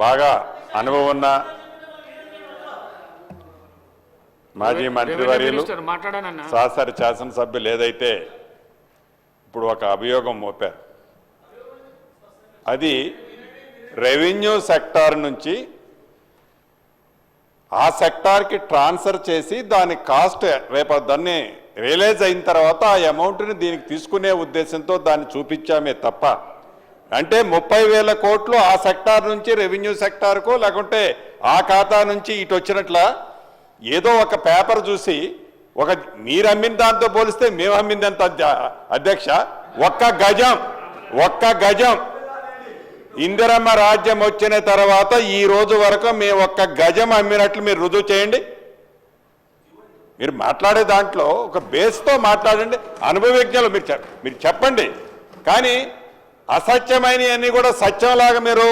బాగా అనుభవం ఉన్న మాజీ మంత్రివర్యులు సహచర శాసనసభ్యులు ఏదైతే ఇప్పుడు ఒక అభియోగం మోపారు, అది రెవెన్యూ సెక్టార్ నుంచి ఆ సెక్టార్కి ట్రాన్స్ఫర్ చేసి దాని కాస్ట్ రేపు దాన్ని రియలైజ్ అయిన తర్వాత ఆ అమౌంట్ని దీనికి తీసుకునే ఉద్దేశంతో దాన్ని చూపించామే తప్ప, అంటే 30,000 కోట్లు ఆ సెక్టార్ నుంచి రెవెన్యూ సెక్టార్కు లేకుంటే ఆ ఖాతా నుంచి ఇటు వచ్చినట్ల ఏదో ఒక పేపర్ చూసి మీరు అమ్మిన దాంతో పోలిస్తే మేము అమ్మిందంత అధ్యక్ష, ఒక్క గజం ఇందిరమ్మ రాజ్యం వచ్చిన తర్వాత ఈ రోజు వరకు మేము ఒక్క గజం అమ్మినట్లు మీరు రుజువు చేయండి. మీరు మాట్లాడే దాంట్లో ఒక బేస్తో మాట్లాడండి, అనుభవజ్ఞులు మీరు చెప్పండి. కానీ అసత్యమైనవన్నీ కూడా సత్యంలాగా మీరు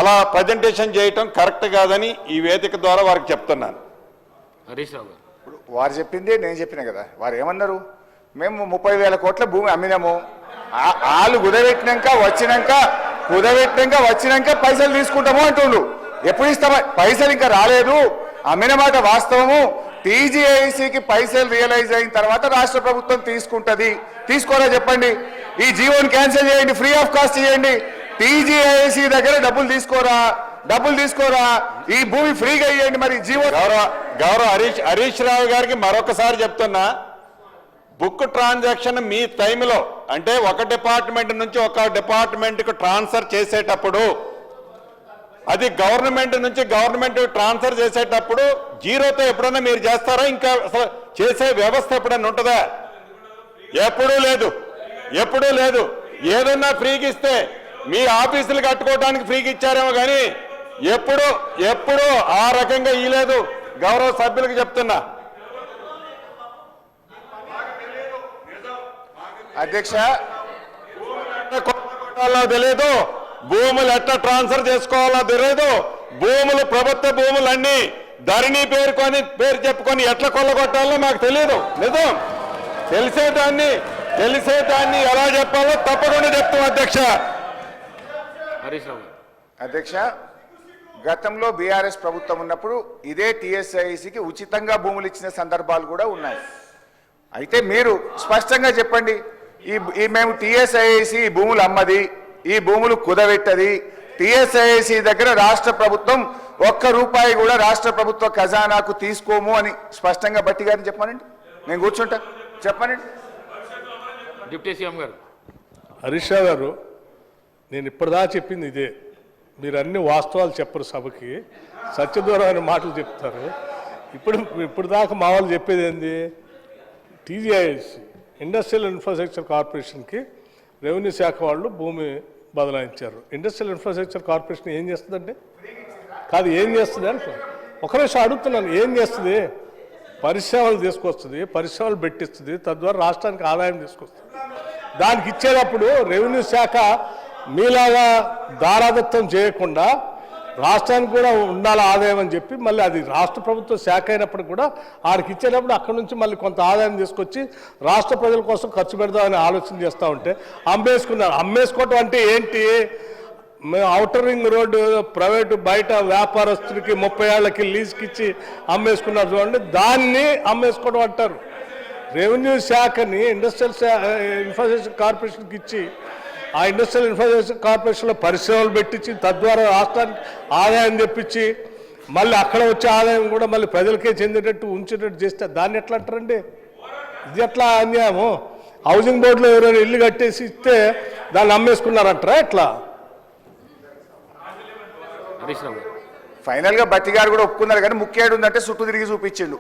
అలా ప్రజెంటేషన్ చేయటం కరెక్ట్ కాదని ఈ వేదిక ద్వారా వారికి చెప్తున్నాను. హరీష్ రావు గారు ఇప్పుడు వారు చెప్పింది నేను చెప్పిన కదా, వారు ఏమన్నారు, మేము 30,000 కోట్ల భూమి అమ్మినాము, వాళ్ళు కుదబెట్టినాక వచ్చినాక పైసలు తీసుకుంటాము అంటుండ్రు. ఎప్పుడు ఇస్తామా? పైసలు ఇంకా రాలేదు, అమ్మిన మాట వాస్తవము. టీజీఐసీకి పైసలు రియలైజ్ అయిన తర్వాత రాష్ట్ర ప్రభుత్వం తీసుకుంటుంది. తీసుకోరా చెప్పండి, ఈ జీవోని క్యాన్సిల్ చేయండి, ఫ్రీ ఆఫ్ కాస్ట్ చేయండి. టీజీఐసీ దగ్గర డబ్బులు తీసుకోరా, ఈ భూమి ఫ్రీగా ఇవ్వండి. మరి జీవో గౌరవ హరీష్ రావు గారికి మరొకసారి చెప్తున్నా, బుక్ ట్రాన్సాక్షన్ మీ టైంలో అంటే ఒక డిపార్ట్మెంట్ నుంచి ఒక డిపార్ట్మెంట్కు ట్రాన్స్ఫర్ చేసేటప్పుడు, అది గవర్నమెంట్ నుంచి గవర్నమెంట్ ట్రాన్స్ఫర్ చేసేటప్పుడు జీరోతో ఎప్పుడన్నా మీరు చేస్తారా? ఇంకా అసలు చేసే వ్యవస్థ ఎప్పుడన్నా ఉంటుందా? ఎప్పుడూ లేదు. ఏదన్నా ఫ్రీకి ఇస్తే మీ ఆఫీసులు కట్టుకోవడానికి ఫ్రీకి ఇచ్చారేమో కానీ ఎప్పుడు ఆ రకంగా ఇయ్యలేదు. గౌరవ సభ్యులకు చెప్తున్నా. అధ్యక్ష, తెలియదు, భూములు ఎట్లా ట్రాన్స్ఫర్ చేసుకోవాలో తెలియదు. ప్రభుత్వ భూములన్నీ ధరణి పేరు చెప్పుకొని ఎట్లా కొల్లగొట్టాలో మాకు తెలియదు. నిజం తెలిసేదాన్ని ఎలా చెప్పాలో తప్పకుండా చెప్తాం అధ్యక్ష. అధ్యక్ష, గతంలో బీఆర్ఎస్ ప్రభుత్వం ఉన్నప్పుడు ఇదే టీఎస్ఐసికి ఉచితంగా భూములు ఇచ్చిన సందర్భాలు కూడా ఉన్నాయి. అయితే మీరు స్పష్టంగా చెప్పండి, మేము టీఎస్ఐసి భూములు అమ్మది, ఈ భూములు కుదబెట్టది, టీఎస్ఐసి దగ్గర రాష్ట్ర ప్రభుత్వం ₹1 కూడా రాష్ట్ర ప్రభుత్వ ఖజానాకు తీసుకోము అని స్పష్టంగా బట్టి గారిని చెప్పానండి. నేను కూర్చుంటా, చెప్పానండి. డిప్యూటీ సీఎం గారు. హరీష్ రావు గారు, నేను ఇప్పటిదా చెప్పింది ఇదే. మీరు అన్ని వాస్తవాలు చెప్పరు, సభకి సత్యదూరమైన మాటలు చెప్తారు. ఇప్పుడు దాకా మా వాళ్ళు చెప్పేది ఏంది, టీజీఐసి ఇండస్ట్రియల్ ఇన్ఫ్రాస్ట్రక్చర్ కార్పొరేషన్కి రెవెన్యూ శాఖ వాళ్ళు భూమి బదలాయించారు. ఇండస్ట్రియల్ ఇన్ఫ్రాస్ట్రక్చర్ కార్పొరేషన్ ఏం చేస్తుందండి? కాదు, ఏం చేస్తుంది అంటే ఒక నిమిషం అడుగుతున్నాను, ఏం చేస్తుంది? పరిశ్రమలు తీసుకొస్తుంది, పరిశ్రమలు పెట్టిస్తుంది, తద్వారా రాష్ట్రానికి ఆదాయం తీసుకొస్తుంది. దానికి ఇచ్చేటప్పుడు రెవెన్యూ శాఖ మీలాగా దారాదత్తం చేయకుండా రాష్ట్రానికి కూడా ఉండాలి ఆదాయం అని చెప్పి మళ్ళీ అది రాష్ట్ర ప్రభుత్వ శాఖ అయినప్పుడు కూడా ఆడికి ఇచ్చేటప్పుడు అక్కడి నుంచి మళ్ళీ కొంత ఆదాయం తీసుకొచ్చి రాష్ట్ర ప్రజల కోసం ఖర్చు పెడదామని ఆలోచన చేస్తూ ఉంటే అమ్మేసుకున్నారు. అమ్మేసుకోవటం అంటే ఏంటి? మేము ఔటర్ రింగ్ రోడ్డు ప్రైవేటు బయట వ్యాపారస్తుడికి 30 ఏళ్లకి లీజ్కి ఇచ్చి అమ్మేసుకున్నారు చూడండి, దాన్ని అమ్మేసుకోవడం అంటారు. రెవెన్యూ శాఖని ఇండస్ట్రియల్ ఇన్ఫ్రాస్ట్రక్చర్ కార్పొరేషన్కి ఇచ్చి ఆ ఇండస్ట్రియల్ ఇన్ఫ్రాస్ట్రక్చర్ కార్పొరేషన్లో పరిశ్రమలు పెట్టించి తద్వారా రాష్ట్రానికి ఆదాయం తెప్పించి మళ్ళీ అక్కడ వచ్చే ఆదాయం కూడా మళ్ళీ ప్రజలకే చెందేటట్టు ఉంచేటట్టు చేస్తే దాన్ని ఎట్లా అంటారండి? ఇది ఎట్లా అన్యాయము? హౌసింగ్ బోర్డులో ఎవరైనా ఇల్లు కట్టేసి ఇస్తే దాన్ని అమ్మేసుకున్నారంటారా ఎట్లా? ఫైనల్ గా బట్టి గారు కూడా ఒప్పుకున్నారు, కానీ ముఖ్యం ఉందంటే చుట్టూ తిరిగి చూపించిండు.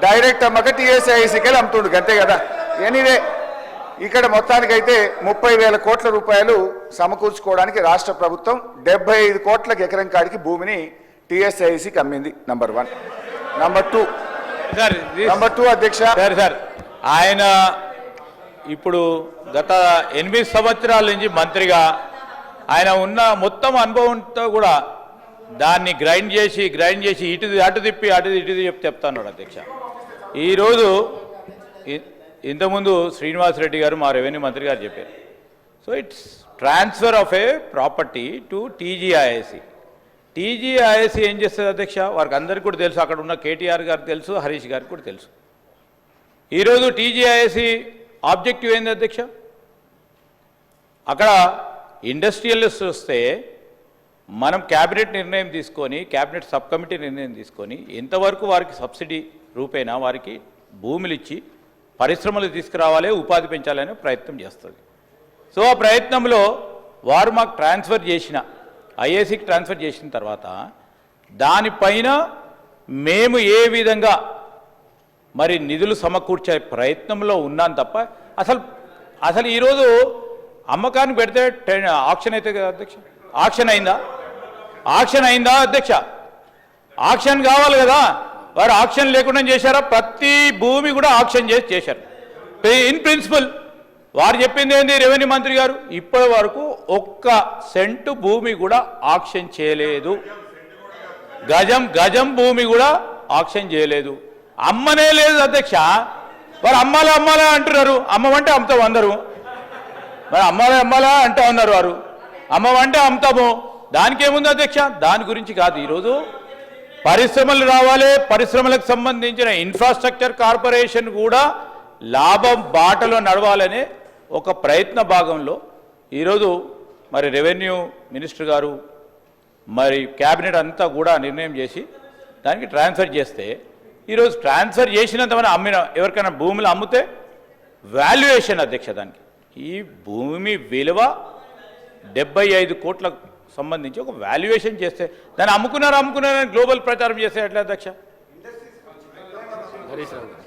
డైరెక్ట్ అమ్మక టీఎస్ఐసికి వెళ్ళి అమ్ముతుండు, అంతే కదా. ఎనీవే, ఇక్కడ మొత్తానికైతే 30,000 కోట్ల రూపాయలు సమకూర్చుకోవడానికి రాష్ట్ర ప్రభుత్వం 75 కోట్లకు ఎకరం కాడికి భూమిని టీఎస్ఐసికి అమ్మింది. నంబర్ 1. నంబర్ 2 అధ్యక్ష, సార్ ఆయన ఇప్పుడు గత 8 సంవత్సరాల నుంచి మంత్రిగా ఆయన ఉన్న మొత్తం అనుభవంతో కూడా దాన్ని గ్రైండ్ చేసి అటు తిప్పి చెప్తాను అధ్యక్ష. ఈరోజు ఇంతకుముందు శ్రీనివాసరెడ్డి గారు మా రెవెన్యూ మంత్రి గారు చెప్పారు. So it's transfer of A property to TGIIC. TGISC ఏం చేస్తుంది అధ్యక్ష? వారికి అందరికీ కూడా తెలుసు, అక్కడ ఉన్న కేటీఆర్ గారికి తెలుసు, హరీష్ గారికి కూడా తెలుసు. ఈరోజు టీజీఐఎస్సీ ఆబ్జెక్టివ్ ఏంది అధ్యక్ష? అక్కడ ఇండస్ట్రియలిస్ట్ వస్తే మనం క్యాబినెట్ నిర్ణయం తీసుకొని, క్యాబినెట్ సబ్ కమిటీ నిర్ణయం తీసుకొని ఎంతవరకు వారికి సబ్సిడీ రూపేణా వారికి భూములు ఇచ్చి పరిశ్రమలు తీసుకురావాలి, ఉపాధి పెంచాలనే ప్రయత్నం చేస్తుంది. సో ఆ ప్రయత్నంలో వారు మాకు ట్రాన్స్ఫర్ చేసిన, ఐఏసీకి ట్రాన్స్ఫర్ చేసిన తర్వాత దానిపైన మేము ఏ విధంగా మరి నిధులు సమకూర్చే ప్రయత్నంలో ఉన్నాను తప్ప అసలు ఈరోజు అమ్మకానికి పెడితే ఆక్షన్ అయితే కదా అధ్యక్ష? ఆక్షన్ అయిందా? ఆక్షన్ అయిందా అధ్యక్ష? ఆక్షన్ కావాలి కదా. వారు ఆక్షన్ లేకుండా చేశారా? ప్రతి భూమి కూడా ఆక్షన్ చేశారు. ఇన్ ప్రిన్సిపల్ వారు చెప్పింది ఏంది? రెవెన్యూ మంత్రి గారు ఇప్పటి వరకు ఒక్క సెంటు భూమి కూడా ఆక్షన్ చేయలేదు. గజం భూమి కూడా ఆక్షన్ చేయలేదు. అమ్మనే లేదు అధ్యక్ష. వారు అమ్మాలా అంటున్నారు. అమ్మమంటే అమ్ముతాం అందరూ, మరి అమ్మాలా అంటూ ఉన్నారు. వారు అమ్మమంటే అమ్ముతాము. దానికి ఏముంది అధ్యక్ష? దాని గురించి కాదు. ఈరోజు పరిశ్రమలు రావాలి, పరిశ్రమలకు సంబంధించిన ఇన్ఫ్రాస్ట్రక్చర్ కార్పొరేషన్ కూడా లాభం బాటలో నడవాలనే ఒక ప్రయత్న భాగంలో ఈరోజు మరి రెవెన్యూ మినిస్టర్ గారు మరి క్యాబినెట్ అంతా కూడా నిర్ణయం చేసి దానికి ట్రాన్స్ఫర్ చేస్తే, ఈరోజు ట్రాన్స్ఫర్ చేసినంత మనం ఎవరికైనా భూములు అమ్మితే వాల్యుయేషన్ అధ్యక్ష, దానికి ఈ భూమి విలువ 75 కోట్లకు సంబంధించి ఒక వాల్యుయేషన్ చేస్తే దాన్ని అమ్ముకున్నారని గ్లోబల్ ప్రచారం చేస్తే ఎట్లా అధ్యక్ష? హరీష్ రావు గారు.